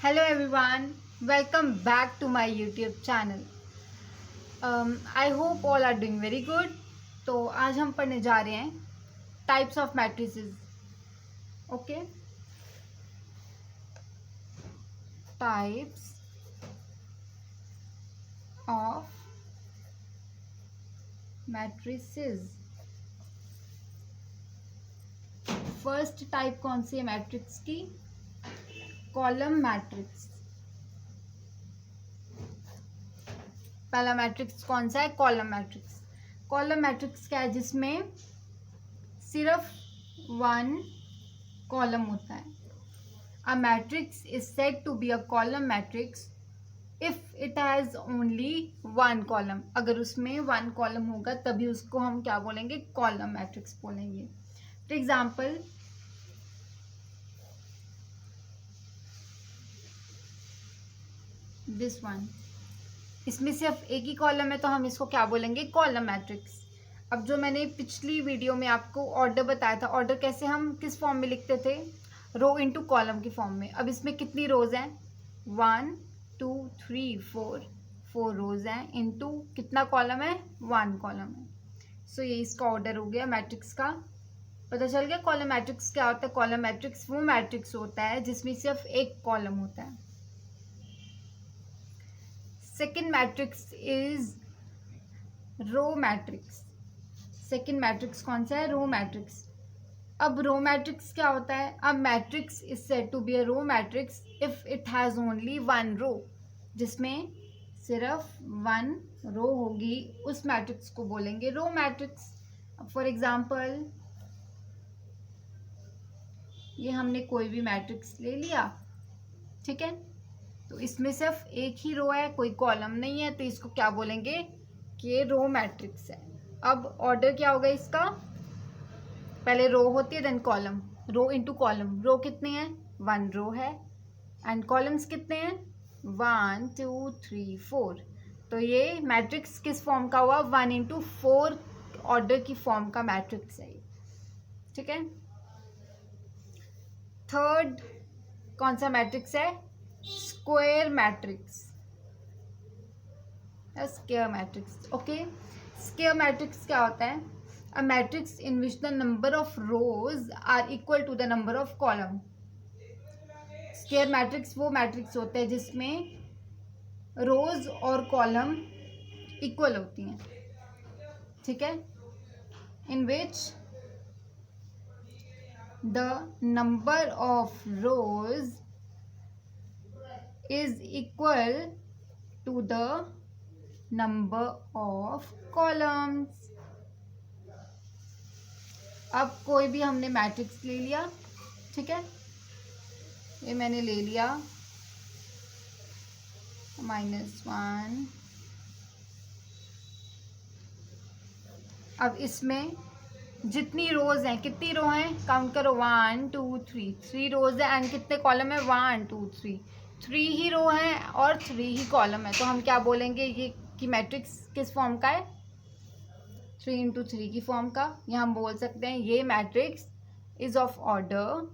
Hello everyone, welcome back to my YouTube channel. I hope all are doing very good. तो आज हम पढ़ने जा रहे हैं types of matrices. Okay, types of matrices. First type कौन सी है मैट्रिक्स की? Column matrix. पहला मैट्रिक्स कौन सा है? Column matrix. कॉलम मैट्रिक्स क्या है? जिसमें सिर्फ वन कॉलम होता है. A matrix is said to be a column matrix if it has only one column. अगर उसमें वन कॉलम होगा तभी उसको हम क्या बोलेंगे? कॉलम मैट्रिक्स बोलेंगे. फॉर एग्जाम्पल, दिस वन, इसमें सिर्फ एक ही कॉलम है तो हम इसको क्या बोलेंगे? Column matrix. अब जो मैंने पिछली वीडियो में आपको ऑर्डर बताया था, ऑर्डर कैसे हम किस फॉर्म में लिखते थे? रो इनटू कॉलम की फॉर्म में. अब इसमें कितनी रोज हैं? 1 2 3 4 रोज हैं इनटू कितना कॉलम है? 1 कॉलम है. सो ये इसका ऑर्डर हो गया मैट्रिक्स का. पता चल गया कॉलम मैट्रिक्स क्या होता है? कॉलम मैट्रिक्स वो मैट्रिक्स होता है जिसमें सिर्फ एक कॉलम होता है. Second matrix is row matrix. Second matrix कौन सा है? Row matrix. अब रो मैट्रिक्स क्या होता है? अब matrix is said to be a row matrix if it has only one row. जिसमें सिर्फ वन रो होगी उस मैट्रिक्स को बोलेंगे रो मैट्रिक्स. फॉर एग्जाम्पल, ये हमने कोई भी मैट्रिक्स ले लिया, ठीक है, तो इसमें सिर्फ एक ही रो है, कोई कॉलम नहीं है, तो इसको क्या बोलेंगे? कि ये रो मैट्रिक्स है. अब ऑर्डर क्या होगा इसका? पहले रो होती है देन कॉलम. रो इनटू कॉलम. रो कितने हैं? 1 रो है. एंड कॉलम्स कितने हैं? 1 2 3 4. तो ये मैट्रिक्स किस फॉर्म का हुआ? 1 इंटू 4 ऑर्डर की फॉर्म का मैट्रिक्स है, ठीक है. थर्ड कौन सा मैट्रिक्स है? Square matrix. Square matrix. Okay, square matrix क्या होता है? A matrix in which the number of rows are equal to the number of column. Square matrix वो मैट्रिक्स होता है जिसमें रोज और कॉलम इक्वल होती हैं, ठीक है. In which the number of rows is equal to the number of columns. अब कोई भी हमने मैट्रिक्स ले लिया, ठीक है, ये मैंने ले लिया -1. अब इसमें जितनी रोज हैं, कितनी रो हैं? काउंट करो. 1 2 3 रोज है. एंड कितने कॉलम है? 1 2 3 ही रो हैं और 3 ही कॉलम है. तो हम क्या बोलेंगे ये कि मैट्रिक्स किस फॉर्म का है? 3 इंटू 3 की फॉर्म का. या हम बोल सकते हैं ये मैट्रिक्स इज ऑफ ऑर्डर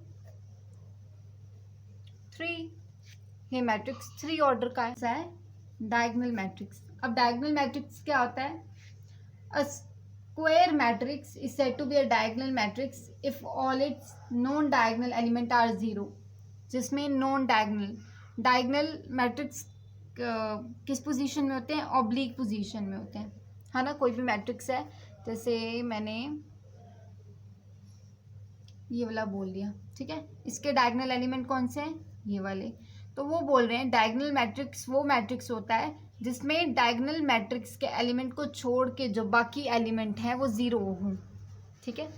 3. ये मैट्रिक्स 3 ऑर्डर का है. Diagonal matrix. अब डायगोनल मैट्रिक्स क्या होता है? A square matrix is said to be a diagonal matrix if all its non diagonal element are 0. जिसमें नॉन डायगोनल मैट्रिक्स किस पोजीशन में होते हैं? ऑब्लिक पोजीशन में होते हैं, है ना. कोई भी मैट्रिक्स है, जैसे मैंने ये वाला बोल दिया, ठीक है, इसके डायगोनल एलिमेंट कौन से हैं? ये वाले. तो वो बोल रहे हैं डायगोनल मैट्रिक्स वो मैट्रिक्स होता है जिसमें डायगोनल मैट्रिक्स के एलिमेंट को छोड़ के जो बाकी एलिमेंट हैं वो 0 हों, ठीक है.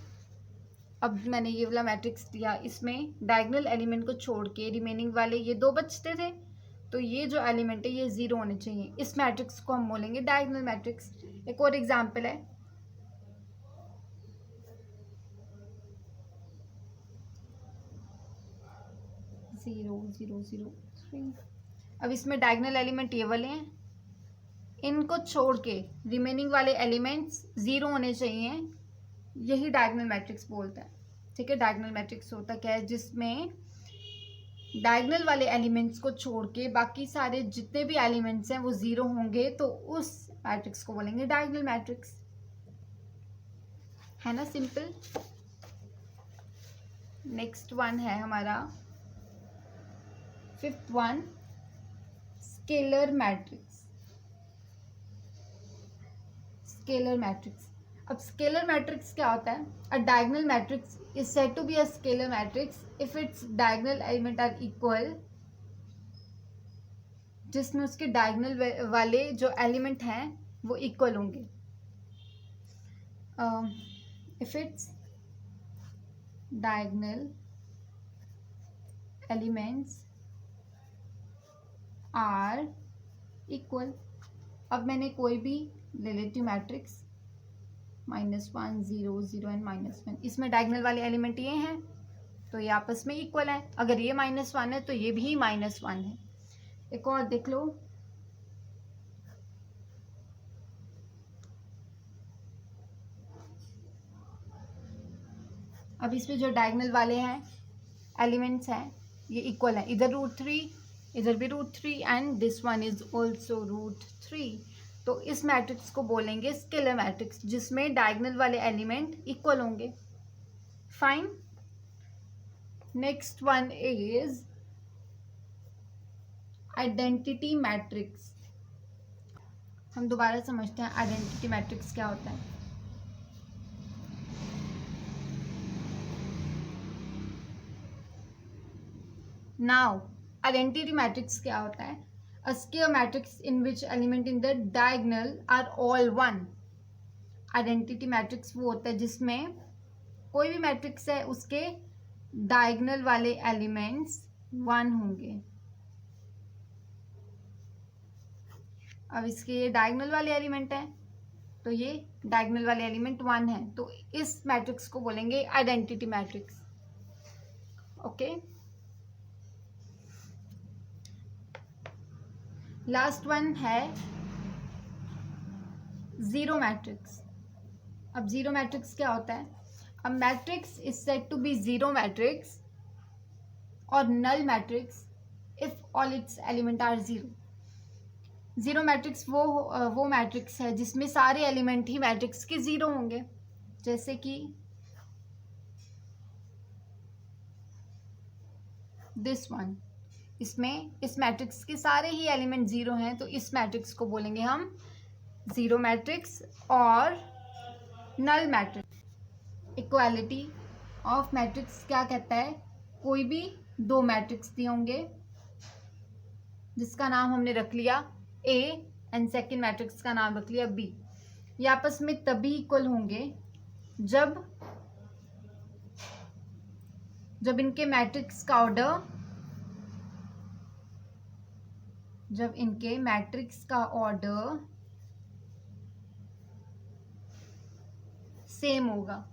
अब मैंने ये वाला मैट्रिक्स दिया, इसमें डायगोनल एलिमेंट को छोड़ के रिमेनिंग वाले ये 2 बचते थे, तो ये जो एलिमेंट है ये 0 होने चाहिए. इस मैट्रिक्स को हम बोलेंगे डायगोनल मैट्रिक्स. एक और एग्जांपल है, जीरो जीरो जीरो 3. अब इसमें डायगोनल एलिमेंट ये वाले हैं, इनको छोड़ के रिमेनिंग वाले एलिमेंट्स 0 होने चाहिए. यही डायगोनल मैट्रिक्स बोलता है, ठीक है. डायगोनल मैट्रिक्स होता क्या है? जिसमें डायगोनल वाले एलिमेंट्स को छोड़ के बाकी सारे जितने भी एलिमेंट्स हैं वो जीरो होंगे, तो उस मैट्रिक्स को बोलेंगे डायगोनल मैट्रिक्स। है ना, सिंपल। नेक्स्ट वन है हमारा fifth one, scalar matrix. Scalar matrix. अब स्केलर मैट्रिक्स क्या होता है? A diagonal matrix is said to be a scalar matrix if its diagonal element are equal, जिसमें उसके डायगोनल वाले जो एलिमेंट हैं वो इक्वल होंगे। If its diagonal elements are equal. अब मैंने कोई भी ले लेती हूँ मैट्रिक्स, -1 0 0 एंड -1, इसमें डायगोनल वाले एलिमेंट ये हैं तो ये आपस में इक्वल है। अगर ये -1 है तो ये भी -1 है। एक और देख लो, अब इसमें जो डायगोनल वाले हैं एलिमेंट्स हैं ये इक्वल है, इधर √3 इधर भी √3 and this one is also √3। तो इस मैट्रिक्स को बोलेंगे स्केलर मैट्रिक्स, जिसमें डायगोनल वाले एलिमेंट इक्वल होंगे। Fine. Next one is identity matrix. हम दोबारा समझते हैं आइडेंटिटी मैट्रिक्स क्या होता है। नाउ आइडेंटिटी मैट्रिक्स क्या होता है? A square matrix in which element in the diagonal are all one. Identity matrix वो होता है जिसमें कोई भी मैट्रिक्स है उसके डायगोनल वाले एलिमेंट्स 1 होंगे। अब इसके ये डायगोनल वाले एलिमेंट है तो ये डायगोनल वाले एलिमेंट 1 है, तो इस मैट्रिक्स को बोलेंगे identity matrix. Okay, last one है जीरो मैट्रिक्स। अब जीरो मैट्रिक्स क्या होता है? A matrix is said to be zero matrix और null matrix if all its element are zero. Zero matrix वो मैट्रिक्स है जिसमें सारे एलिमेंट ही मैट्रिक्स के जीरो होंगे, जैसे कि दिस वन। इसमें इस मैट्रिक्स के सारे ही एलिमेंट जीरो हैं, तो इस मैट्रिक्स को बोलेंगे हम जीरो मैट्रिक्स और null matrix. Equality of matrix क्या कहता है? कोई भी दो मैट्रिक्स दिए होंगे जिसका नाम हमने रख लिया A एंड सेकेंड मैट्रिक्स का नाम रख लिया B। ये आपस में तभी इक्वल होंगे जब इनके मैट्रिक्स का ऑर्डर सेम होगा।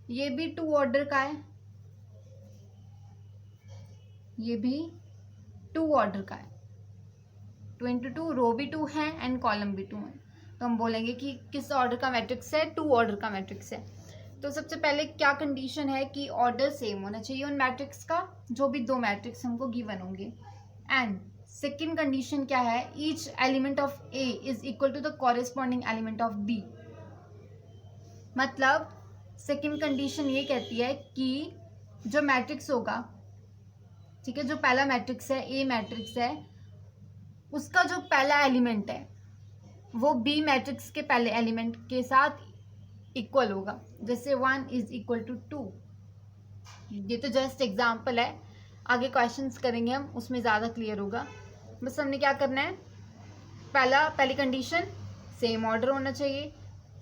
ये भी 2 ऑर्डर का है, ये भी 2 ऑर्डर का है, 2 × 2, रो भी 2 है एंड कॉलम भी 2 है, तो हम बोलेंगे कि किस ऑर्डर का मैट्रिक्स है? 2 ऑर्डर का मैट्रिक्स है। तो सबसे पहले क्या कंडीशन है कि ऑर्डर सेम होना चाहिए उन मैट्रिक्स का जो भी दो मैट्रिक्स हमको गिवन होंगे। एंड सेकेंड कंडीशन क्या है? Each element of A is equal to the corresponding element of B. मतलब सेकेंड कंडीशन ये कहती है कि जो मैट्रिक्स होगा, ठीक है, जो पहला मैट्रिक्स है ए मैट्रिक्स है, उसका जो पहला एलिमेंट है वो बी मैट्रिक्स के पहले एलिमेंट के साथ इक्वल होगा। जैसे 1 इज इक्वल टू 2। ये तो जस्ट एग्जाम्पल है, आगे क्वेश्चंस करेंगे हम, उसमें ज़्यादा क्लियर होगा। बस हमने क्या करना है, पहली कंडीशन सेम ऑर्डर होना चाहिए।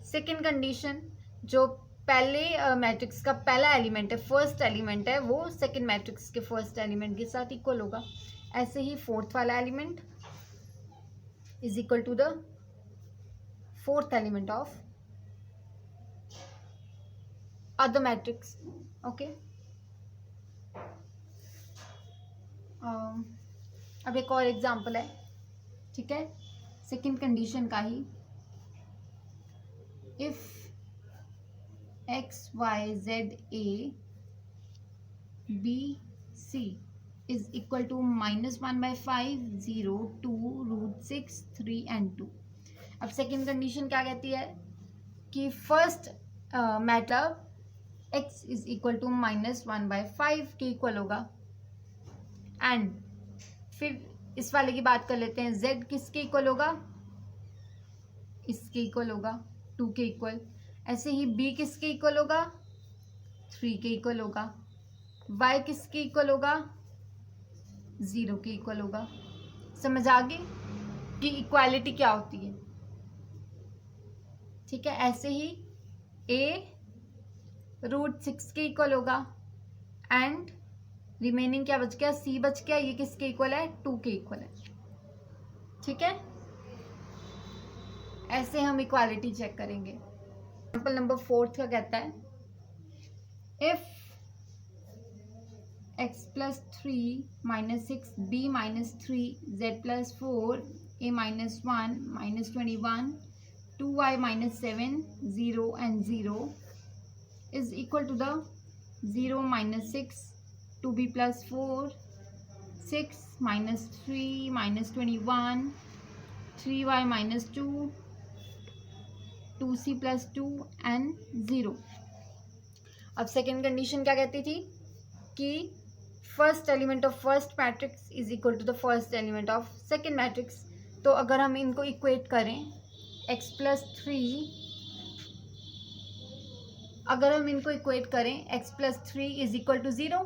सेकंड कंडीशन, जो पहले मैट्रिक्स का पहला एलिमेंट है, फर्स्ट एलिमेंट है, वो सेकंड मैट्रिक्स के फर्स्ट एलिमेंट के साथ इक्वल होगा। ऐसे ही फोर्थ वाला element is equal to the fourth element of other matrix. Okay, अब एक और एग्जांपल है, ठीक है, सेकंड कंडीशन का ही। If x y z a b c is equal to -1/5, 0, 2, √6, 3 and 2। अब सेकेंड कंडीशन क्या कहती है कि फर्स्ट मतलब x इज इक्वल टू -1/5 के इक्वल होगा। एंड फिर इस वाले की बात कर लेते हैं, z किसके इक्वल होगा, इसके इक्वल होगा, 2 के इक्वल। ऐसे ही b किसके इक्वल होगा, 3 के इक्वल होगा। y किसके इक्वल होगा, 0 के इक्वल होगा। समझ आ गई कि इक्वालिटी क्या होती है। ठीक है, ऐसे ही a √6 के इक्वल होगा एंड रिमेनिंग क्या बच गया, c बच गया। ये किसके इक्वल है, 2 के इक्वल है। ठीक है, ऐसे हम इक्वालिटी चेक करेंगे। एग्जाम्पल नंबर 4 का कहता है if x + 3 - 6 b - 3 z + 4 a - 1 - 21 2y - 7 0 and 0 is equal to the 0 - 6 2b + 4 6 - 3 - 21 3y - 2 2c + 2 and 0। अब सेकेंड कंडीशन क्या कहती थी कि first element of first matrix is equal to the first element of second matrix. तो अगर हम इनको equate करें x + 3, अगर हम इनको इक्वेट करें x + 3 इज इक्वल टू 0,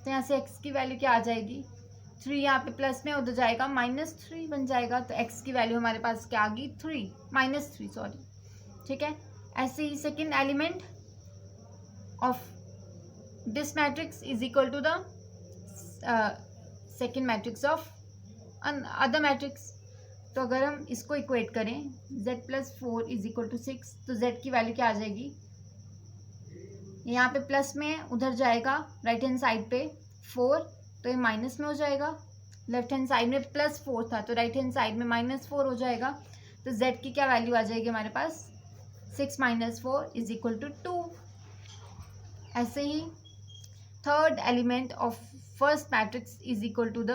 तो यहाँ से x की वैल्यू क्या आ जाएगी, 3 यहाँ पे प्लस में उधर जाएगा -3 बन जाएगा। तो x की वैल्यू हमारे पास क्या आ गई, -3 सॉरी। ठीक है, ऐसे ही second element of this matrix is equal to the second matrix of other matrix. तो अगर हम इसको इक्वेट करें z + 4 इज इक्वल टू 6, तो z की वैल्यू क्या आ जाएगी, यहाँ पे प्लस में उधर जाएगा राइट हैंड साइड पे 4, तो ये माइनस में हो जाएगा। लेफ्ट हैंड साइड में +4 था तो राइट हैंड साइड में -4 हो जाएगा। तो z की क्या वैल्यू आ जाएगी हमारे पास, 6 - 4 इज इक्वल टू 2। ऐसे ही third element of first matrix is equal to the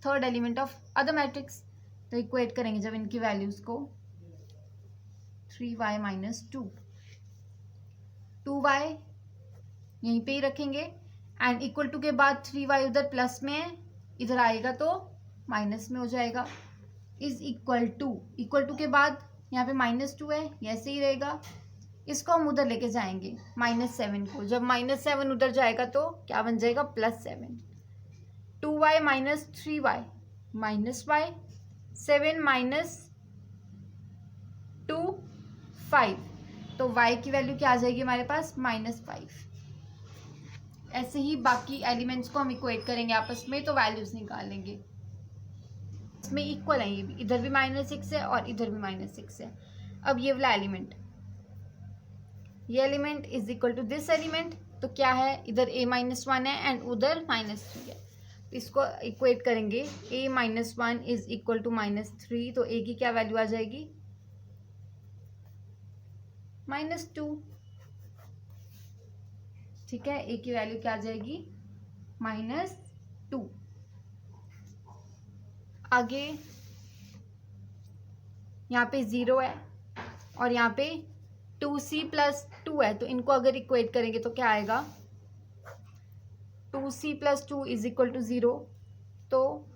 third element of other matrix. तो इक्वेट करेंगे जब इनकी वैल्यूज को, 3y - 2 2y यहीं पे ही रखेंगे एंड इक्वल टू के बाद 3y उधर प्लस में है, इधर आएगा तो माइनस में हो जाएगा। इज इक्वल टू के बाद यहाँ पे -2 है, ऐसे ही रहेगा। इसको हम उधर लेके जाएंगे -7 को, जब -7 उधर जाएगा तो क्या बन जाएगा, +7। 2y - 3y -y 7 - 2 5, तो y की वैल्यू क्या आ जाएगी हमारे पास, -5। ऐसे ही बाकी एलिमेंट्स को हम इक्वेट करेंगे आपस में, तो वैल्यूज निकालेंगे। इसमें इक्वल है ये भी, इधर भी -6 है और इधर भी -6 है। अब ये वाला एलिमेंट, ये element is equal to this element, तो क्या है, इधर a - 1 है एंड उधर -3 है। इसको इक्वेट करेंगे a - 1 इज इक्वल टू -3, तो a की क्या वैल्यू आ जाएगी, -2। ठीक है, a की वैल्यू क्या आ जाएगी, -2। आगे यहाँ पे 0 है और यहाँ पे 2c + 2 है, तो इनको अगर इक्वेट करेंगे तो क्या आएगा, 2c + 2 इज इक्वल टू 0। तो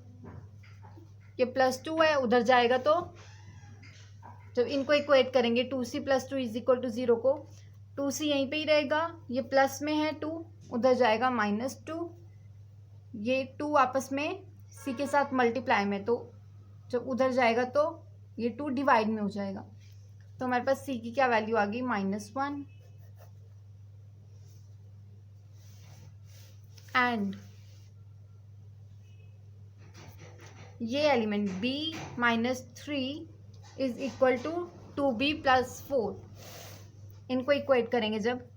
ये +2 है, उधर जाएगा तो जब इनको इक्वेट करेंगे 2c + 2 इज इक्वल टू 0 को, 2c यहीं पे ही रहेगा, ये प्लस में है 2, उधर जाएगा -2। ये 2 आपस में c के साथ मल्टीप्लाई में, तो जब उधर जाएगा तो ये 2 डिवाइड में हो जाएगा। तो हमारे पास c की क्या वैल्यू आ गई, -1। एंड ये element b - 3 is equal to 2b + 4। इनको इक्वेट करेंगे जब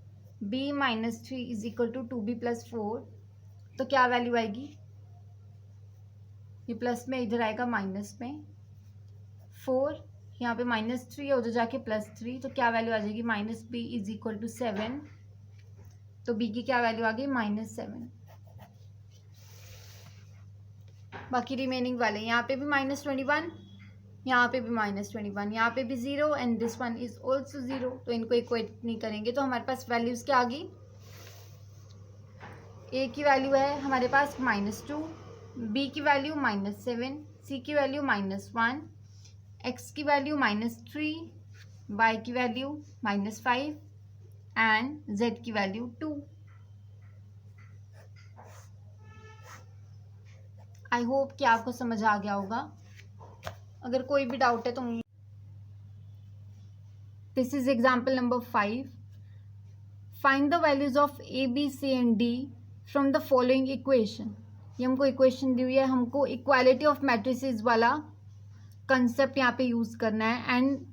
b - 3 is equal to 2b + 4, तो क्या वैल्यू आएगी, ये प्लस में इधर आएगा माइनस में 4, यहाँ पे -3 है, उधर जाके +3, तो क्या वैल्यू आ जाएगी, -b इज इक्वल टू 7। तो b की क्या वैल्यू आ गई, -7। बाकी रिमेनिंग वाले यहाँ पे भी -21, यहाँ पे भी -21, यहाँ पे भी 0 and this one is also 0। तो इनको इक्वेट नहीं करेंगे तो हमारे पास वैल्यूज़ क्या आ गई। ए की वैल्यू है हमारे पास -2, बी की वैल्यू -7, सी की वैल्यू -1, एक्स की वैल्यू -3, वाई की वैल्यू -5 एंड जेड की वैल्यू 2। आई होप कि आपको समझ आ गया होगा। अगर कोई भी डाउट है तो this is example number 5। Find the values of A B C and D from the following equation. ये हमको इक्वेशन दी हुई है, हमको इक्वालिटी ऑफ मैट्रिसेस वाला कंसेप्ट यहाँ पे यूज करना है and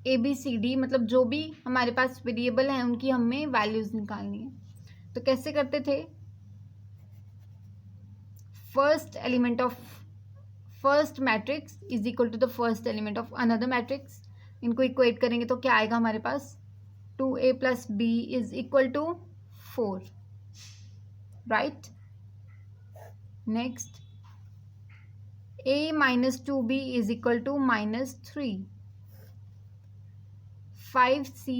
A B C D मतलब जो भी हमारे पास वेरिएबल हैं उनकी हमें वैल्यूज निकालनी है। तो कैसे करते थे, first element of first matrix is equal to the first element of another matrix. इनको इक्वेट करेंगे तो क्या आएगा हमारे पास, 2a + b is equal to 4, right. Next a - 2b is equal to -3, 5c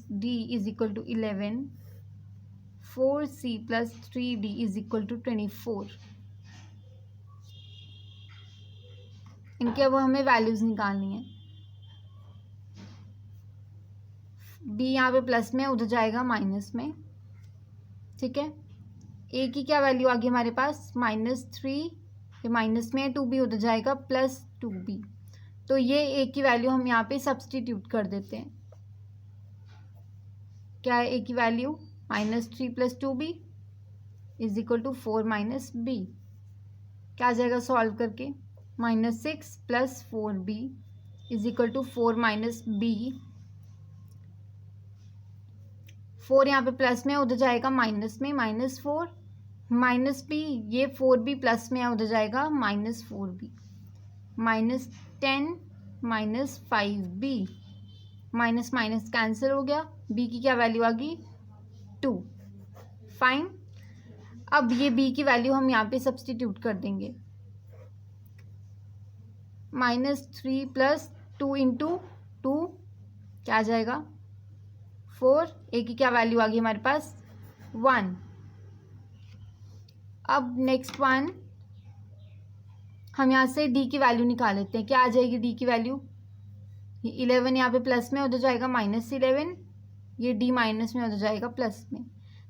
- d is equal to 11, 4c + 3d is equal to 24। इनके अब हमें वैल्यूज निकालनी है। b यहाँ पे प्लस में, उधर जाएगा माइनस में, ठीक है। a की क्या वैल्यू आ गई हमारे पास -3, ये माइनस में है, 2b उधर जाएगा +2b। तो ये a की वैल्यू हम यहाँ पे सब्सटीट्यूट कर देते हैं। क्या है a की वैल्यू, -3 + 2b is equal to 4 - b। क्या आ जाएगा सॉल्व करके, -6 + 4b is equal to 4 - b। 4 यहाँ पे प्लस में, उधर जाएगा माइनस में, -4 -b, ये 4b प्लस में है, उधर जाएगा -4b, -10 - 5b, minus minus cancel हो गया। b की क्या वैल्यू आ गई, 2। फाइन। अब ये b की वैल्यू हम यहाँ पे सब्सटीट्यूट कर देंगे, -3 + 2 × 2 क्या आ जाएगा 4। a की क्या वैल्यू आ गई हमारे पास 1। अब नेक्स्ट वन हम यहाँ से d की वैल्यू निकाल लेते हैं। क्या आ जाएगी d की वैल्यू, ये 11 यहाँ पे प्लस में, उधर जाएगा -11, ये d माइनस में, उधर जाएगा प्लस में।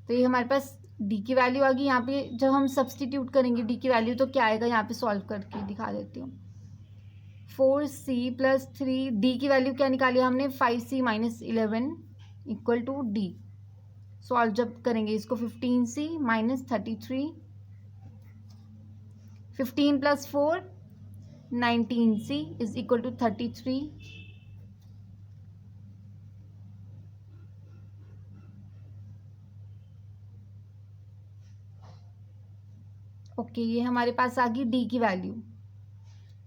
तो ये हमारे पास d की वैल्यू आ गई। यहाँ पे जब हम सब्सटीट्यूट करेंगे d की वैल्यू तो क्या आएगा, यहाँ पे सॉल्व करके दिखा देती हूँ। 4c + 3, d की वैल्यू क्या निकाली हमने, 5c - 11 equal to d। Solve जब करेंगे इसको, 15c - 33, 15 + 4 19c is equal to 33। Okay, ये हमारे पास आ गई d की वैल्यू।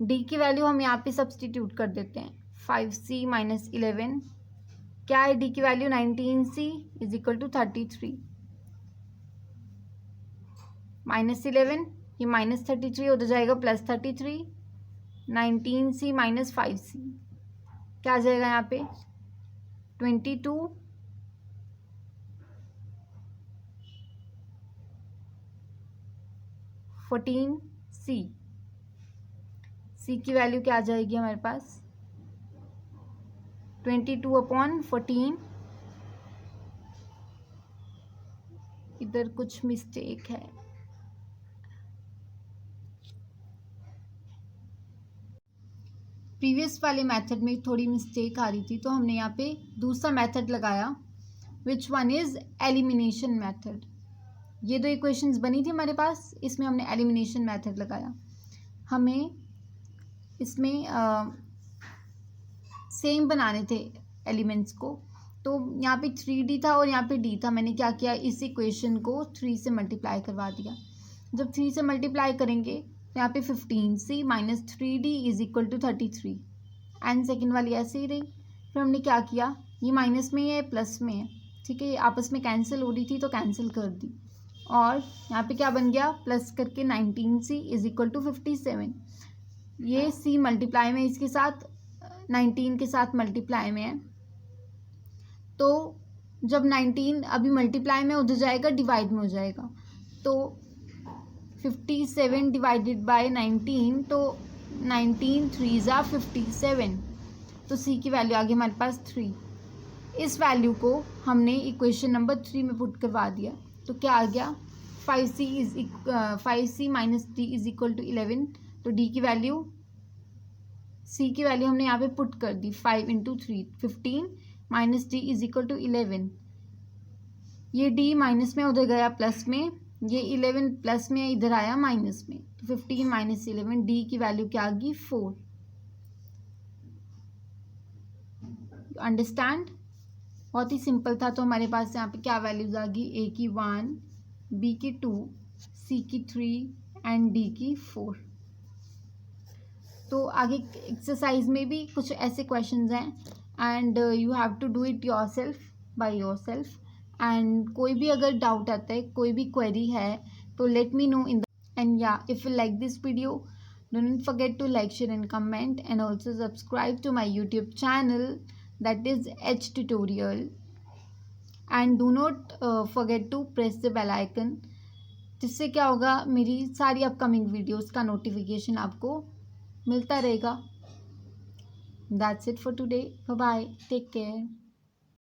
d की वैल्यू हम यहाँ पे सब्सटीट्यूट कर देते हैं, 5c - 11 क्या है d की value, 19c is equal to 33, -11 ये -33 उधर जाएगा +33, 19c - 5c क्या आ जाएगा यहाँ पे 22, 14c। c की वैल्यू क्या आ जाएगी हमारे पास 22/14। इधर कुछ मिस्टेक है, प्रीवियस वाले मेथड में थोड़ी मिस्टेक आ रही थी तो हमने यहाँ पे दूसरा मेथड लगाया, which one is elimination method. ये 2 इक्वेशंस बनी थी हमारे पास, इसमें हमने एलिमिनेशन मेथड लगाया। हमें इसमें सेम बनाने थे एलिमेंट्स को, तो यहाँ पे 3d था और यहाँ पे d था। मैंने क्या किया, इस इक्वेशन को 3 से मल्टीप्लाई करवा दिया। जब 3 से मल्टीप्लाई करेंगे तो यहाँ पे 15c - 3d is equal to 33 and second वाली ऐसे ही रही। फिर हमने क्या किया, ये माइनस में है प्लस में है, ठीक है, ये आपस में कैंसिल हो रही थी तो कैंसिल कर दी और यहाँ पे क्या बन गया, प्लस करके 19c इज इक्वल टू 57। ये c मल्टीप्लाई में इसके साथ 19 के साथ मल्टीप्लाई में है, तो जब 19 अभी मल्टीप्लाई में उधर जाएगा डिवाइड में हो जाएगा, तो 57 डिवाइडेड बाय 19, तो 19 3 ज़ा 57, तो c की वैल्यू आ गई हमारे पास 3। इस वैल्यू को हमने इक्वेशन नंबर 3 में पुट करवा दिया, तो क्या आ गया 5c minus d is equal to 11। तो d की वैल्यू, c की वैल्यू हमने यहाँ पे पुट कर दी 5 into 3 15 minus d is equal to 11। ये d माइनस में उधर गया प्लस में, ये 11 प्लस में इधर आया माइनस में, तो 15 माइनस 11 d की वैल्यू क्या आ गई 4। अंडरस्टैंड, बहुत ही सिंपल था। तो हमारे पास यहाँ पे क्या वैल्यूज आ गई, a की 1, b की 2, c की 3 एंड d की 4। तो आगे एक्सरसाइज में भी कुछ ऐसे क्वेश्चंस हैं and you have to do it yourself by yourself. And कोई भी अगर डाउट आता है, कोई भी क्वेरी है, तो let me know in the end या if you like this video don't forget to like, share and comment and also subscribe to my YouTube channel that is H tutorial, and do not forget to press the bell icon, जिससे क्या होगा मेरी सारी upcoming videos का notification आपको मिलता रहेगा। That's it for today. Bye bye. Take care.